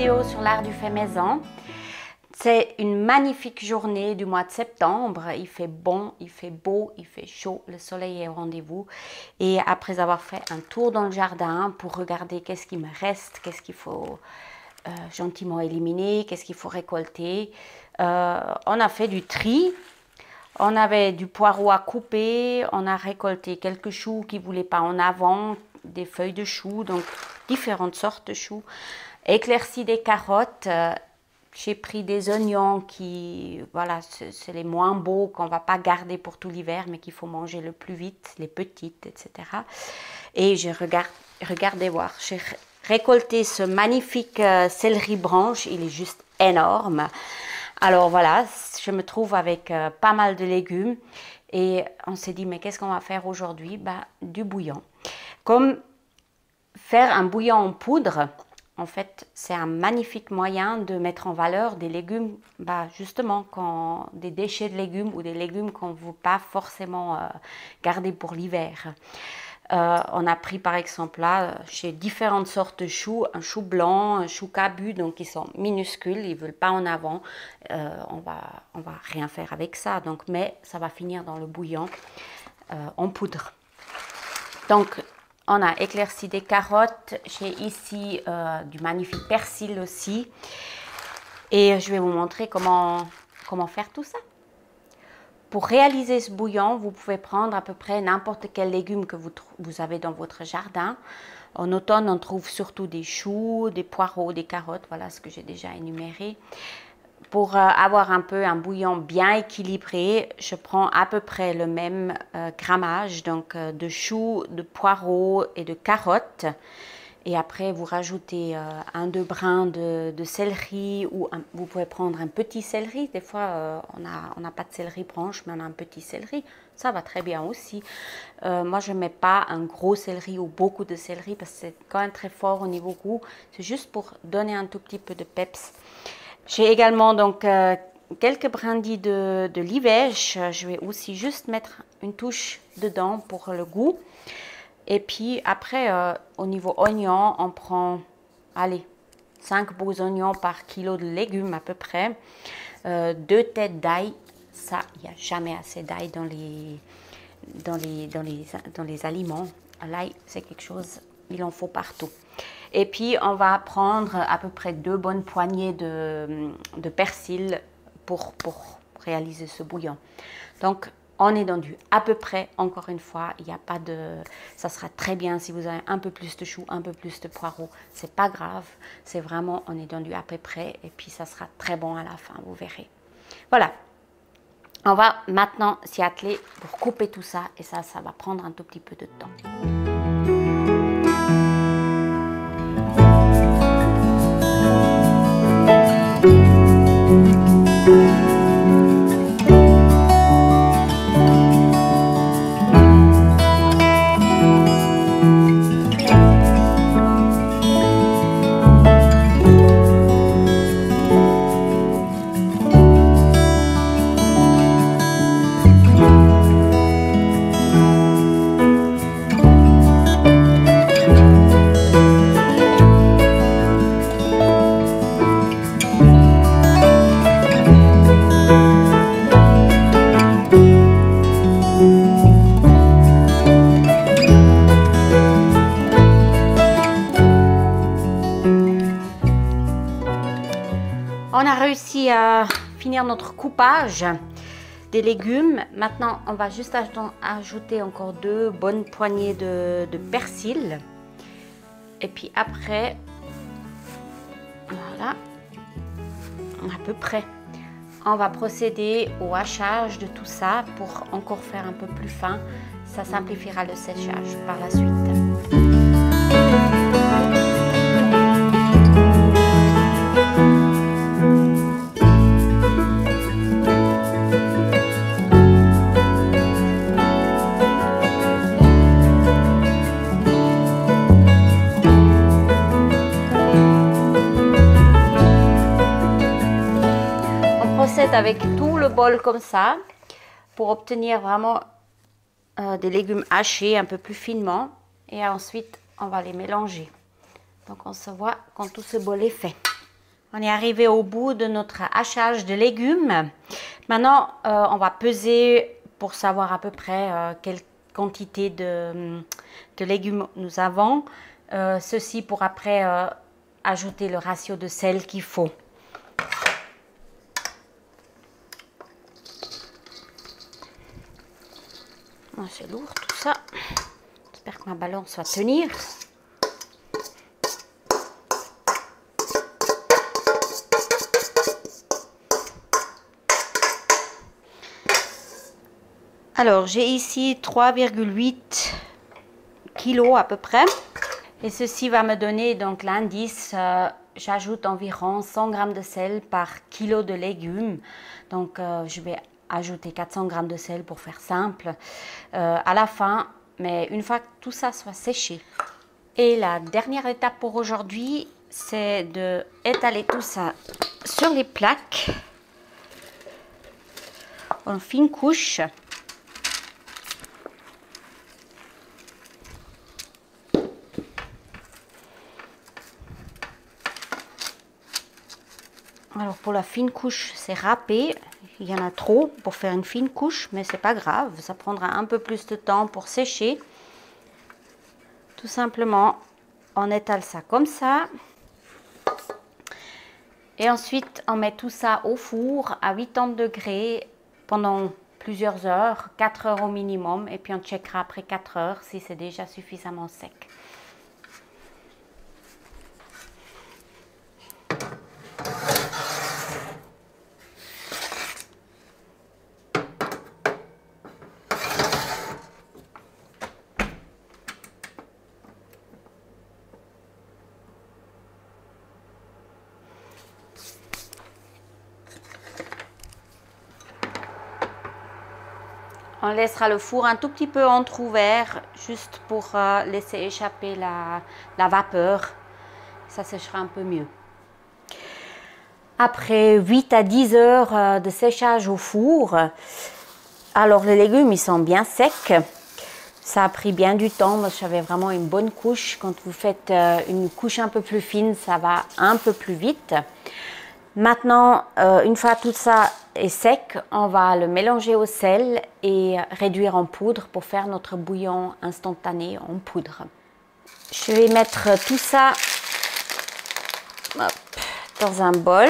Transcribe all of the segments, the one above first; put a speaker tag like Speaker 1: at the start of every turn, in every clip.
Speaker 1: vidéo sur l'art du fait maison. C'est une magnifique journée du mois de septembre. Il fait bon, il fait beau, il fait chaud, le soleil est au rendez-vous. Et après avoir fait un tour dans le jardin pour regarder qu'est-ce qui me reste, qu'est-ce qu'il faut gentiment éliminer, qu'est-ce qu'il faut récolter, on a fait du tri. On avait du poireau à couper, on a récolté quelques choux qui ne voulaient pas en avant, des feuilles de choux, donc différentes sortes de choux. Éclairci des carottes, j'ai pris des oignons qui, voilà, c'est les moins beaux qu'on ne va pas garder pour tout l'hiver, mais qu'il faut manger le plus vite, les petites, etc. Et je regardez voir, j'ai récolté ce magnifique céleri branche, il est juste énorme. Alors voilà, je me trouve avec pas mal de légumes et on s'est dit mais qu'est-ce qu'on va faire aujourd'hui? Du bouillon. Comme faire un bouillon en poudre, en fait c'est un magnifique moyen de mettre en valeur des légumes, justement des déchets de légumes ou des légumes qu'on ne veut pas forcément garder pour l'hiver. On a pris par exemple là, chez différentes sortes de choux, un chou blanc, un chou cabu, donc ils sont minuscules, ils ne veulent pas en avant. On va rien faire avec ça, donc, mais ça va finir dans le bouillon en poudre. Donc on a éclairci des carottes, j'ai ici du magnifique persil aussi. Et je vais vous montrer comment faire tout ça. Pour réaliser ce bouillon, vous pouvez prendre à peu près n'importe quel légume que vous avez dans votre jardin. En automne, on trouve surtout des choux, des poireaux, des carottes, voilà ce que j'ai déjà énuméré. Pour avoir un peu un bouillon bien équilibré, je prends à peu près le même grammage, donc de choux, de poireaux et de carottes. Et après, vous rajoutez deux brins de céleri ou vous pouvez prendre un petit céleri. Des fois, on n'a pas de céleri branche, mais on a un petit céleri. Ça va très bien aussi. Moi, je ne mets pas un gros céleri ou beaucoup de céleri parce que c'est quand même très fort au niveau goût. C'est juste pour donner un tout petit peu de peps. J'ai également donc quelques brindilles de livèche. Je vais aussi juste mettre une touche dedans pour le goût. Et puis après, au niveau oignon, on prend, allez, 5 beaux oignons par kilo de légumes à peu près. 2 têtes d'ail, ça, il n'y a jamais assez d'ail dans les aliments. L'ail, c'est quelque chose, il en faut partout. Et puis, on va prendre à peu près 2 bonnes poignées de persil pour réaliser ce bouillon. Donc, on est dans du à peu près, encore une fois, il n'y a pas de... Ça sera très bien si vous avez un peu plus de choux, un peu plus de poireaux. C'est pas grave, c'est vraiment, on est dans du à peu près et puis ça sera très bon à la fin, vous verrez. Voilà, on va maintenant s'y atteler pour couper tout ça et ça va prendre un tout petit peu de temps. On a réussi à finir notre coupage des légumes. Maintenant, on va juste ajouter encore 2 bonnes poignées de persil. Et puis après, voilà, à peu près. On va procéder au hachage de tout ça pour encore faire un peu plus fin. Ça simplifiera le séchage par la suite. Avec tout le bol comme ça pour obtenir vraiment des légumes hachés un peu plus finement et ensuite on va les mélanger. Donc on se voit quand tout ce bol est fait. On est arrivé au bout de notre hachage de légumes. Maintenant, on va peser pour savoir à peu près quelle quantité de légumes nous avons. Ceci pour après ajouter le ratio de sel qu'il faut. Oh, c'est lourd tout ça. J'espère que ma balance va tenir. Alors, j'ai ici 3,8 kg à peu près. Et ceci va me donner donc l'indice. J'ajoute environ 100 g de sel par kilo de légumes. Donc, je vais ajouter 400 g de sel pour faire simple à la fin. Mais une fois que tout ça soit séché. Et la dernière étape pour aujourd'hui, c'est de étaler tout ça sur les plaques en fine couche. Alors pour la fine couche, c'est râpé. Il y en a trop pour faire une fine couche, mais c'est pas grave. Ça prendra un peu plus de temps pour sécher. Tout simplement, on étale ça comme ça. Et ensuite, on met tout ça au four à 80 degrés pendant plusieurs heures, 4 heures au minimum. Et puis on checkera après 4 heures si c'est déjà suffisamment sec. On laissera le four un tout petit peu entrouvert, juste pour laisser échapper la vapeur. Ça séchera un peu mieux. Après 8 à 10 heures de séchage au four, alors les légumes ils sont bien secs. Ça a pris bien du temps, moi j'avais vraiment une bonne couche. Quand vous faites une couche un peu plus fine, ça va un peu plus vite. Maintenant, une fois tout ça est sec, on va le mélanger au sel et réduire en poudre pour faire notre bouillon instantané en poudre. Je vais mettre tout ça dans un bol.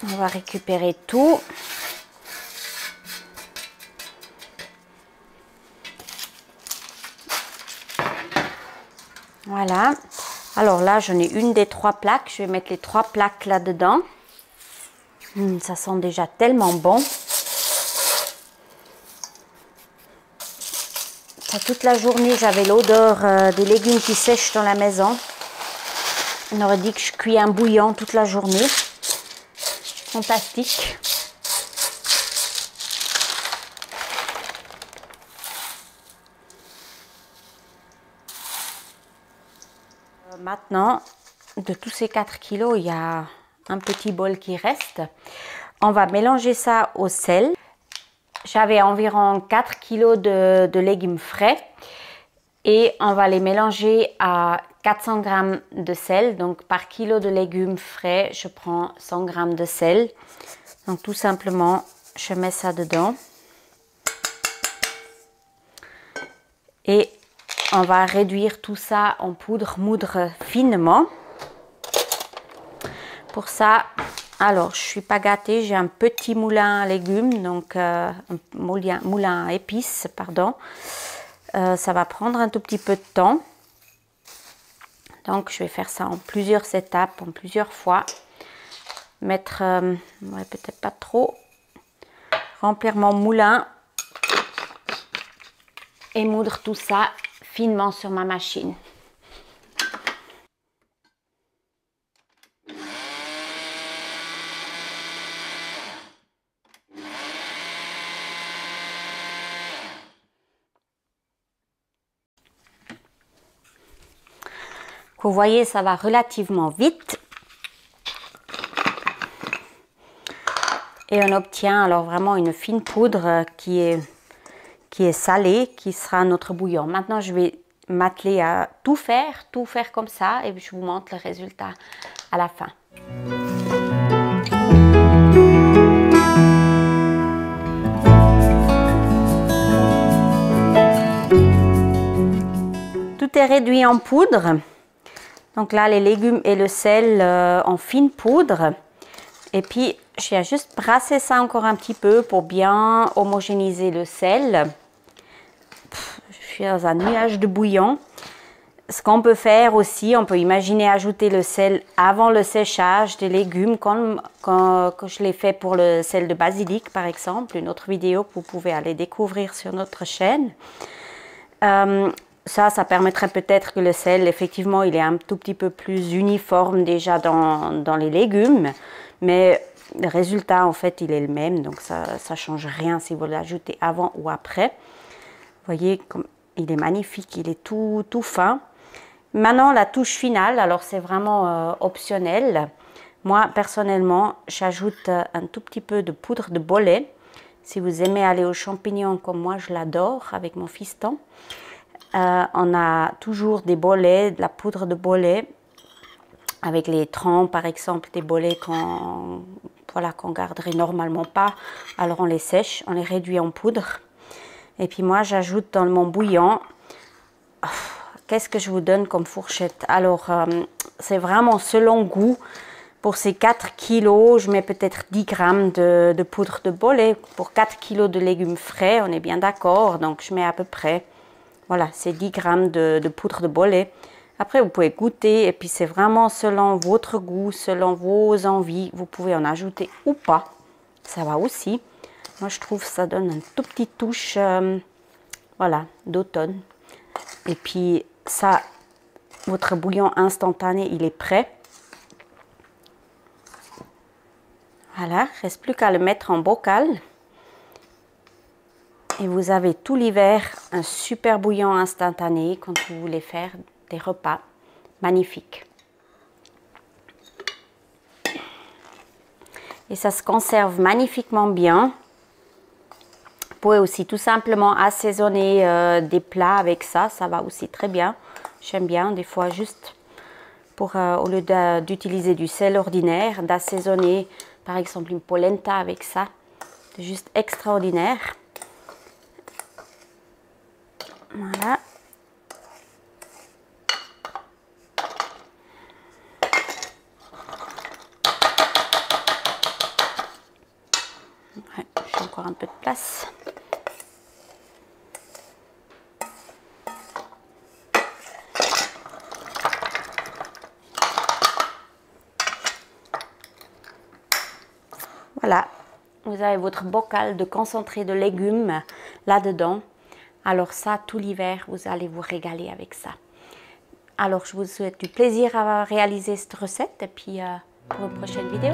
Speaker 1: On va récupérer tout. Voilà. Alors là, j'en ai une des 3 plaques. Je vais mettre les 3 plaques là-dedans. Ça sent déjà tellement bon. Ça, toute la journée, j'avais l'odeur des légumes qui sèchent dans la maison. On aurait dit que je cuis un bouillon toute la journée. Fantastique. Maintenant, de tous ces 4 kilos, il y a un petit bol qui reste. On va mélanger ça au sel. J'avais environ 4 kilos de légumes frais et on va les mélanger à 400 g de sel. Donc par kilo de légumes frais, je prends 100 g de sel. Donc tout simplement, je mets ça dedans. Et on va réduire tout ça en poudre, moudre finement. Pour ça, alors je suis pas gâtée, j'ai un petit moulin à légumes, donc un moulin à épices, pardon. Ça va prendre un tout petit peu de temps. Donc je vais faire ça en plusieurs étapes, en plusieurs fois. Mettre, ouais, peut-être pas trop, remplir mon moulin et moudre tout ça finement sur ma machine. Vous voyez, ça va relativement vite. Et on obtient alors vraiment une fine poudre qui est salée, qui sera notre bouillon. Maintenant, je vais m'atteler à tout faire comme ça et je vous montre le résultat à la fin. Tout est réduit en poudre. Donc là, les légumes et le sel en fine poudre. Et puis, je viens juste brasser ça encore un petit peu pour bien homogénéiser le sel. Je suis dans un nuage de bouillon. Ce qu'on peut faire aussi, on peut imaginer ajouter le sel avant le séchage des légumes, comme je l'ai fait pour le sel de basilic, par exemple. Une autre vidéo que vous pouvez aller découvrir sur notre chaîne. Ça permettrait peut-être que le sel, effectivement, il est un tout petit peu plus uniforme déjà dans les légumes. Mais le résultat, en fait, il est le même. Donc, ça ne change rien si vous l'ajoutez avant ou après. Vous voyez, comme il est magnifique, il est tout fin. Maintenant, la touche finale, alors c'est vraiment optionnel. Moi, personnellement, j'ajoute un tout petit peu de poudre de bollet. Si vous aimez aller aux champignons comme moi, je l'adore avec mon fiston. On a toujours des bolets, de la poudre de bollet, avec les troncs, par exemple, des bolets qu'on garderait normalement pas. Alors on les sèche, on les réduit en poudre. Et puis moi, j'ajoute dans mon bouillon, qu'est-ce que je vous donne comme fourchette? Alors, c'est vraiment selon goût. Pour ces 4 kilos, je mets peut-être 10 grammes de poudre de bollet. Pour 4 kilos de légumes frais, on est bien d'accord. Donc, je mets à peu près, voilà, c'est 10 grammes de poudre de bollet. Après, vous pouvez goûter. Et puis, c'est vraiment selon votre goût, selon vos envies. Vous pouvez en ajouter ou pas. Ça va aussi. Moi, je trouve que ça donne une toute petite touche, voilà, d'automne. Et puis, ça, votre bouillon instantané, il est prêt. Voilà, il ne reste plus qu'à le mettre en bocal. Et vous avez tout l'hiver un super bouillon instantané quand vous voulez faire des repas magnifiques. Et ça se conserve magnifiquement bien. Vous pouvez aussi tout simplement assaisonner des plats avec ça. Ça va aussi très bien. J'aime bien des fois juste pour, au lieu d'utiliser du sel ordinaire, d'assaisonner par exemple une polenta avec ça. C'est juste extraordinaire. Voilà. Ouais, j'ai encore un peu de place. Voilà, vous avez votre bocal de concentré de légumes là-dedans. Alors ça, tout l'hiver, vous allez vous régaler avec ça. Alors, je vous souhaite du plaisir à réaliser cette recette et puis pour une prochaine vidéo.